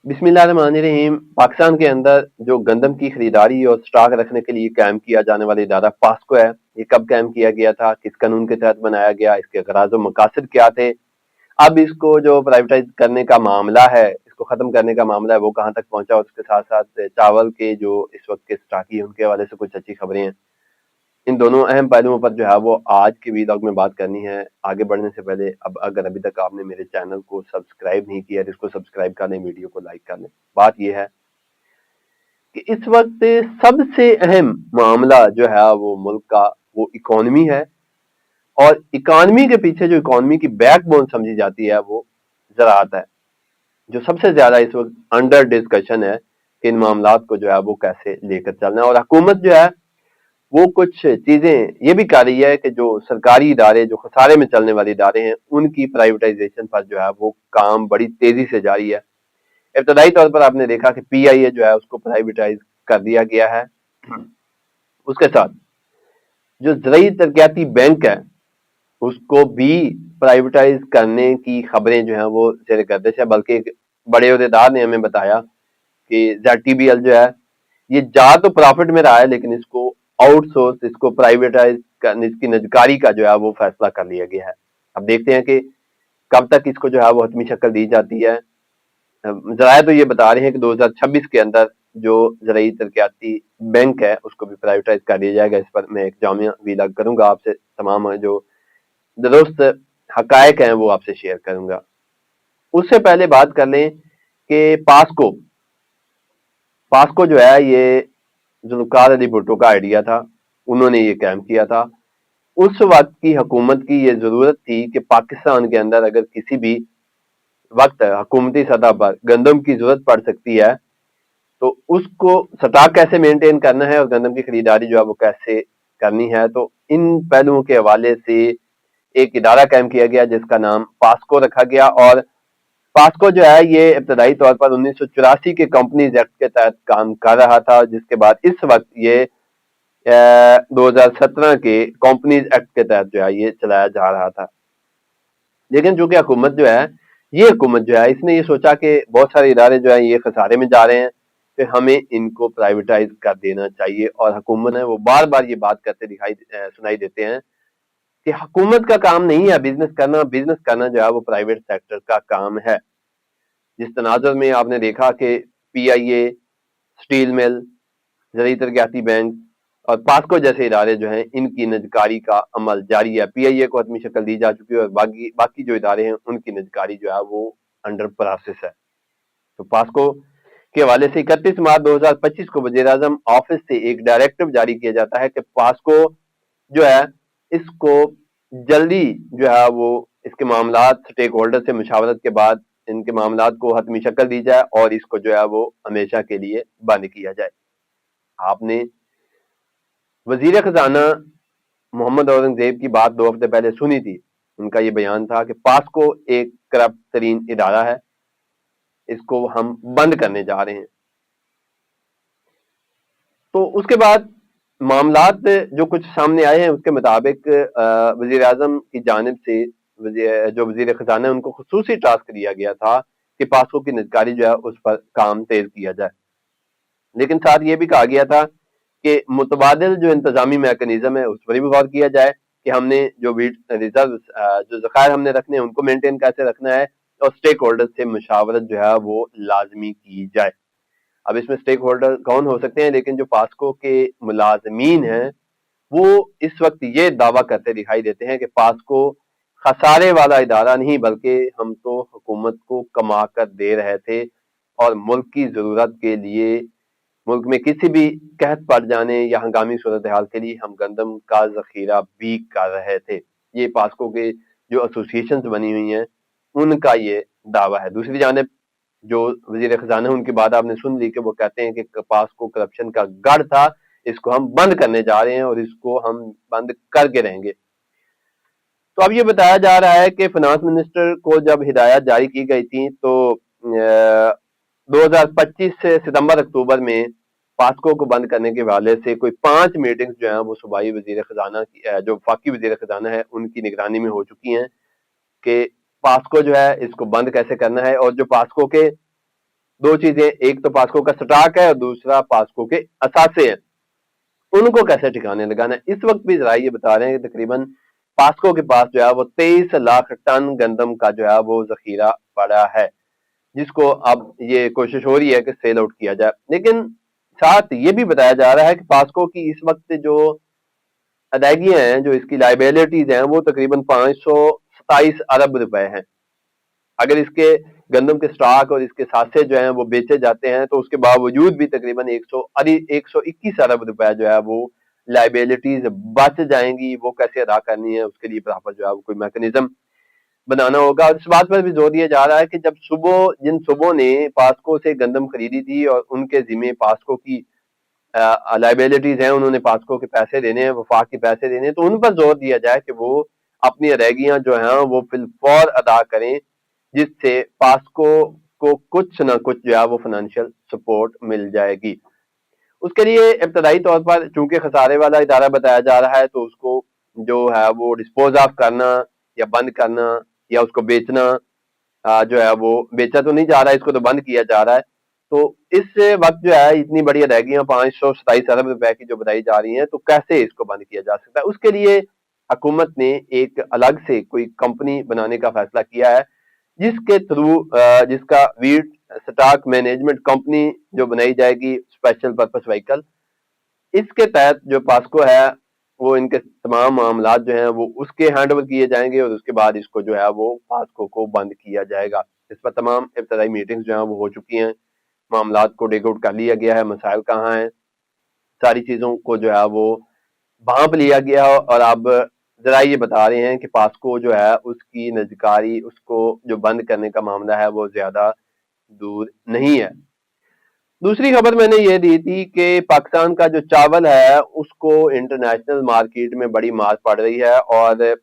बिस्मिल्लाहिर्रहमानिर्रहीम। पाकिस्तान के अंदर जो गंदम की खरीदारी और स्टॉक रखने के लिए कायम किया जाने वाला इदारा पास्को है, ये कब कायम किया गया था, किस कानून के तहत बनाया गया, इसके गराज व मकासद क्या थे, अब इसको जो प्राइवेटाइज करने का मामला है, इसको खत्म करने का मामला है, वो कहाँ तक पहुंचा, उसके साथ साथ चावल के जो इस वक्त के स्टॉकी है उनके हवाले से कुछ अच्छी खबरें हैं। इन दोनों अहम पहलुओं पर जो है वो आज के वीलॉग में बात करनी है। आगे बढ़ने से पहले अब अगर अभी तक आपने मेरे चैनल को सब्सक्राइब नहीं किया तो इसको सब्सक्राइब कर लें, वीडियो को लाइक कर लें। बात यह है कि इस वक्त सबसे अहम मामला जो है वो मुल्क का वो इकोनॉमी है, और इकोनॉमी के पीछे जो इकोनॉमी की बैकबोन समझी जाती है वो ज़राअत है, जो सबसे ज्यादा इस वक्त अंडर डिस्कशन है कि इन मामलात को जो है वो कैसे लेकर चलना है। और हुकूमत जो है वो कुछ चीजें ये भी कर रही है कि जो सरकारी इदारे जो खसारे में चलने वाले इदारे हैं उनकी प्राइवेटाइजेशन पर जो है वो काम बड़ी तेजी से जारी है। इब्तदाई तौर पर आपने देखा कि PIA जो है उसको प्राइवेटाइज कर दिया गया है। उसके साथ जो ज़राई तरक्याती बैंक है उसको भी प्राइवेटाइज करने की खबरें जो है वो ज़ेर गर्दिश है, बल्कि एक बड़े अहदेदार ने हमें बताया कि ZTBL जो है ये जा तो प्रॉफिट में रहा है, लेकिन इसको आउटसोर्स, इसको प्राइवेटाइज करने, इसकी निजकारी का जो है वो फैसला कर लिया गया है। अब देखते हैं कि कब तक इसको जो है वो हतमी शक्ल दी जाती है। जराये तो ये बता रहे हैं कि 2026 के अंदर जो ज़राई तरक्याती बैंक है उसको भी प्राइवेटाइज कर दिया जाएगा। इस पर मैं एक जामिया वीलॉग करूंगा, आपसे तमाम जो दुरुस्त हकायक हैं वो आपसे शेयर करूंगा। उससे पहले बात कर लें कि पास्को पास्को जो है ये जुल्फ़िकार अली भुट्टो का आइडिया था, उन्होंने ये कायम किया था। उस वक्त की हुकूमत की ये जरूरत थी कि पाकिस्तान के अंदर अगर किसी भी वक्त हुकूमती सतह पर गंदम की जरूरत पड़ सकती है तो उसको स्टॉक कैसे मेंटेन करना है और गंदम की खरीदारी जो है वो कैसे करनी है। तो इन पहलुओं के हवाले से एक इदारा कायम किया गया जिसका नाम पास्को रखा गया। और पास्को जो है ये इब्तदाई तौर पर 1984 के कंपनीज एक्ट के तहत काम कर रहा था, जिसके बाद इस वक्त ये 2017 के कंपनीज एक्ट के तहत जो है ये चलाया जा रहा था। लेकिन चूंकि हुकूमत जो है ये हुकूमत जो है इसने ये सोचा कि बहुत सारे इदारे जो है ये खसारे में जा रहे हैं, फिर हमें इनको प्राइवेटाइज कर देना चाहिए। और हुकूमत है वो बार बार ये बात करते सुनाई देते हैं कि हुकूमत का काम नहीं है बिजनेस करना जो है वो प्राइवेट सेक्टर का काम है। जिस तनाजुर में आपने देखा कि PIA, स्टील मिल, ज़राई तरक्याती बैंक और पास्को जैसे इदारे जो हैं इनकी निजकारी का अमल जारी है। PIA को हतमी शक्ल दी जा चुकी है और बाकी बाकी जो इदारे हैं उनकी निजकारी जो है वो अंडर प्रोसेस है। तो पास्को के हवाले से 31 मार्च 2025 को वजीर आजम ऑफिस से एक डायरेक्टिव जारी किया जाता है कि पास्को जो है इसको जल्दी जो है वो इसके मामलात स्टेक होल्डर से मुशावरत के बाद इनके मामलात को हतमी शक्ल दी जाए और इसको जो है वो हमेशा के लिए बंद किया जाए। आपने वजीर खजाना मोहम्मद औरंगजेब की बात 2 हफ्ते पहले सुनी थी। उनका ये बयान था कि पास्को एक करप्ट तरीन इदारा है, इसको हम बंद करने जा रहे हैं। तो उसके बाद मामलात जो कुछ सामने आए हैं उसके मुताबिक वजीर आजम की जानिब से जो वजीर खजाना है उनको खुसूसी टास्क दिया गया था कि पास्को की निजकारी जो है उस पर काम तेज किया जाए। लेकिन साथ ये भी कहा गया था कि मुतबादिल जो इंतजामी मैकेनिज्म है उस पर भी गौर किया जाए कि हमने जो रिजर्व जो ज़खायर हमने रखने हैं उनको मेंटेन कैसे रखना है, और स्टेक होल्डर से मुशावरत जो है वो लाजमी की जाए। अब इसमें स्टेक होल्डर कौन हो सकते हैं, लेकिन जो पास्को के मुलाजमीन हैं वो इस वक्त ये दावा करते दिखाई देते हैं कि पास्को खसारे वाला इदारा नहीं बल्कि हम तो हुकूमत को कमा कर दे रहे थे और मुल्क की जरूरत के लिए, मुल्क में किसी भी कहत पड़ जाने या हंगामी सूरत हाल के लिए हम गंदम का जखीरा भी कर रहे थे। ये पास्को के जो एसोसिएशन बनी हुई हैं उनका ये दावा है। दूसरी जानिब जो वजीर खजाना उनकी बात आपने सुन ली कि वो कहते हैं कि पास्को करप्शन का गढ़ था, इसको हम बंद करने जा रहे हैं और इसको हम बंद करके रहेंगे। तो अब ये बताया जा रहा है कि फाइनेंस मिनिस्टर को जब हिदायत जारी की गई थी तो 2025 से सितंबर अक्टूबर में पास्को को बंद करने के हवाले से कोई 5 मीटिंग्स जो हैं वो सूबाई वजीर खजाना की जो वफाकी वजीर खजाना है उनकी निगरानी में हो चुकी हैं कि पास्को जो है इसको बंद कैसे करना है। और जो पास्को के दो चीजें, एक तो पास्को का स्टॉक है और दूसरा पास्को के असासे हैं, उनको कैसे ठिकाने लगाना है। इस वक्त भी जरा ये बता रहे हैं कि तकरीबन पास्को के पास जो है वो 23 लाख टन गंदम का जो है वो जखीरा पड़ा है, जिसको अब ये कोशिश हो रही है कि सेल आउट किया जाए। लेकिन साथ ये भी बताया जा रहा है कि पास्को की इस वक्त जो अदायगियां हैं, जो इसकी लाइबिलिटीज हैं, वो तकरीबन 527 अरब रुपए हैं। अगर इसके गंदम के स्टॉक और इसके सासे जो हैं वो बेचे जाते हैं तो उसके बावजूद भी तकरीबन 121 अरब रुपए जो है वो लाइबिलिटीज बच जाएंगी। वो कैसे अदा करनी है, उसके लिए प्रॉपर जो है वो कोई मैकेनिज्म बनाना होगा। और इस बात पर भी जोर दिया जा रहा है कि जब जिन सुबह ने पास्को से गंदम खरीदी थी और उनके जिम्मे पास्को की लाइबिलिटीज हैं, उन्होंने पास्को के पैसे देने हैं, वफाक के पैसे देने हैं, तो उन पर जोर दिया जाए कि वो अपनी अदायगियां जो हैं वो फिलफौर अदा करें, जिससे पास्को को कुछ ना कुछ जो है वो फाइनेंशियल सपोर्ट मिल जाएगी। उसके लिए इब्तदाई तौर पर चूंकि खसारे वाला इदारा बताया जा रहा है, तो उसको जो है वो डिस्पोज ऑफ करना या बंद करना या उसको बेचना, जो है वो बेचा तो नहीं जा रहा है, इसको तो बंद किया जा रहा है। तो इस वक्त जो है इतनी बड़ी अदायगियां 527 अरब रुपए की जो बताई जा रही हैं, तो कैसे इसको बंद किया जा सकता है। उसके लिए हुकूमत ने एक अलग से कोई कंपनी बनाने का फैसला किया है, जिसके थ्रू जिसका वीट स्टॉक मैनेजमेंट कंपनी जो बनाई जाएगी, स्पेशल पर्पस व्हीकल। इसके तहत जो पास्को है वो इनके तमाम मामला जो हैं वो उसके हैंड ओवर किए जाएंगे और उसके बाद इसको जो है वो पास्को को बंद किया जाएगा। इस पर तमाम इब्तदाई मीटिंग्स जो हैं वो हो चुकी हैं, मामलात को डिग आउट कर लिया गया है, मसाइल कहाँ हैं, सारी चीजों को जो है वो भांप लिया गया है। और अब जरा ये बता रहे हैं कि पास्को जो है उसकी नजकारी, उसको जो बंद करने का मामला है वो ज्यादा दूर नहीं है। दूसरी खबर मैंने ये दी थी कि पाकिस्तान का जो चावल है उसको इंटरनेशनल मार्केट में बड़ी मार पड़ रही है, और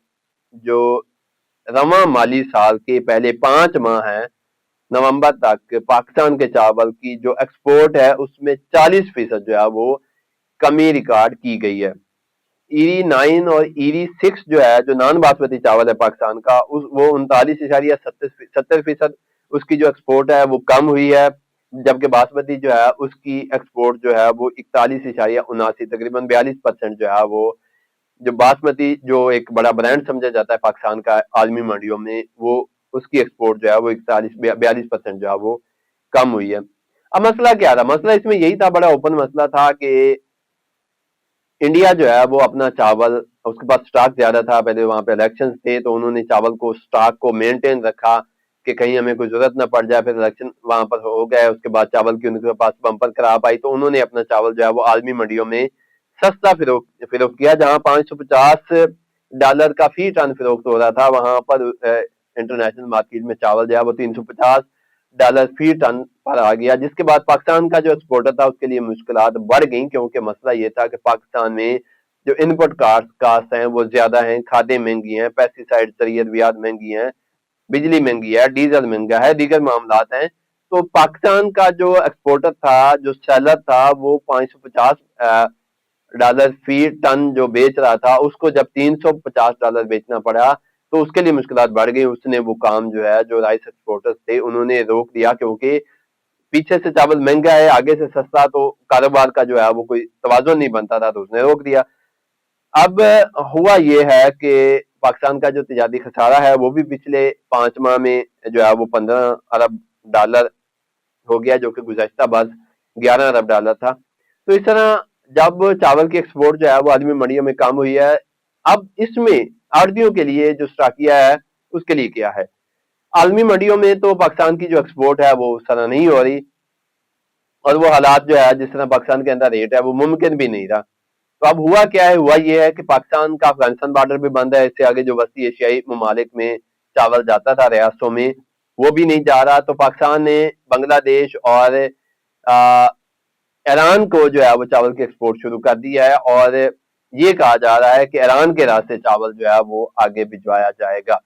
जो रवां माली साल के पहले 5 माह हैं, नवंबर तक पाकिस्तान के चावल की जो एक्सपोर्ट है उसमें 40% जो है वो कमी रिकॉर्ड की गई है। ईरी 9 और ईरी 6 जो है, जो नॉन बासमती चावल है पाकिस्तान का, उस वो 39.70% उसकी जो एक्सपोर्ट है वो कम हुई है, जबकि बासमती जो है उसकी एक्सपोर्ट जो है वो 41.79, तकरीबन 42% जो है वो, जो बासमती जो एक बड़ा ब्रांड समझा जाता है पाकिस्तान का आलमी मंडियों में, वो उसकी एक्सपोर्ट जो है वो 42% जो है वो कम हुई है। अब मसला क्या था? मसला इसमें यही था, बड़ा ओपन मसला था कि इंडिया जो है वो अपना चावल, उसके पास स्टॉक ज्यादा था, पहले वहां पे इलेक्शन थे तो उन्होंने चावल को स्टॉक को मेंटेन रखा कि कहीं हमें कोई जरूरत ना पड़ जाए। फिर इलेक्शन वहां पर हो गए, उसके बाद चावल की उनके पास बम्पर खराब आई तो उन्होंने अपना चावल जो है वो आलमी मंडियों में सस्ता फिरोख्त किया। जहां $550 का फी टन फिरोख्त हो रहा था, वहां पर इंटरनेशनल मार्केट में चावल जो है वो $350 फी टन पर आ गया, जिसके बाद पाकिस्तान का जो एक्सपोर्टर था उसके लिए मुश्किलात बढ़ गई, क्योंकि मसला ये था कि पाकिस्तान में जो इनपुट कास्ट हैं वो ज्यादा हैं, खादें महंगी हैं, पेस्टिसाइड तरबियत महंगी हैं, बिजली महंगी है, डीजल महंगा है, दीगर मामलात हैं। तो पाकिस्तान का जो एक्सपोर्टर था, जो सेलर था, वो $550 फी टन जो बेच रहा था, उसको जब $350 बेचना पड़ा तो उसके लिए मुश्किलात बढ़ गई। उसने वो काम जो है, जो राइस एक्सपोर्टर्स थे उन्होंने रोक दिया, क्योंकि पीछे से चावल महंगा है, आगे से सस्ता, तो कारोबार का जो है वो कोई तवाज़ुन नहीं बनता था, तो उसने रोक दिया। अब हुआ ये है कि पाकिस्तान का जो तिजारी खसारा है वो भी पिछले 5 माह में जो है वो $15 अरब हो गया, जो कि गुज़श्ता बरस $11 अरब था। तो इस तरह जब चावल की एक्सपोर्ट जो है वो आदमी मंडियों में कम हुई है, अब इसमें आड़तियों के लिए जो स्टाकिया है उसके लिए क्या है? आलमी मंडियों में तो पाकिस्तान की जो एक्सपोर्ट है वो उस तरह नहीं हो रही, और वो हालात जो है जिस तरह पाकिस्तान के अंदर रेट है वो मुमकिन भी नहीं रहा। तो अब हुआ क्या है? हुआ ये है कि पाकिस्तान का अफगानिस्तान बॉर्डर भी बंद है, इससे आगे जो वस्ती एशियाई ममालिक में चावल जाता था रियासतों में, वो भी नहीं जा रहा। तो पाकिस्तान ने बांग्लादेश और ईरान को जो है वो चावल की एक्सपोर्ट शुरू कर दी है, और ये कहा जा रहा है कि ईरान के रास्ते चावल जो है वो आगे भिजवाया जाएगा।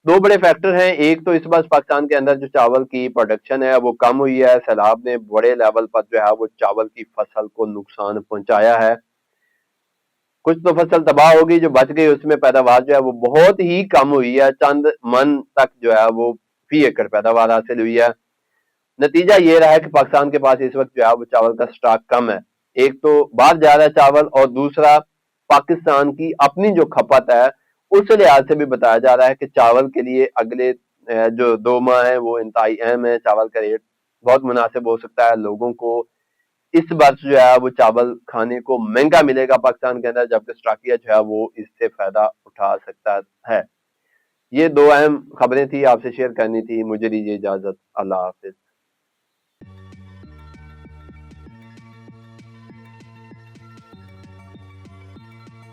दो बड़े फैक्टर हैं, एक तो इस बार पाकिस्तान के अंदर जो चावल की प्रोडक्शन है वो कम हुई है, सैलाब ने बड़े लेवल पर जो है वो चावल की फसल को नुकसान पहुंचाया है। कुछ तो फसल तबाह होगी, जो बच गई उसमें पैदावार जो है वो बहुत ही कम हुई है, चंद मन तक जो है वो फी एकड़ पैदावार हासिल हुई है। नतीजा ये रहा है कि पाकिस्तान के पास इस वक्त जो है वो चावल का स्टॉक कम है। एक तो बाहर जा रहा है चावल, और दूसरा पाकिस्तान की अपनी जो खपत है उस लिहाज से भी बताया जा रहा है कि चावल के लिए अगले जो 2 माह है वो इंतहाई अहम है। चावल का रेट बहुत मुनासिब हो सकता है, लोगों को इस वर्ष जो है वो चावल खाने को महंगा मिलेगा पाकिस्तान के अंदर, जबकि स्टॉकिया जो है वो इससे फायदा उठा सकता है। ये 2 अहम खबरें थी, आपसे शेयर करनी थी। मुझे दीजिए इजाजत। अल्लाह हाफिज।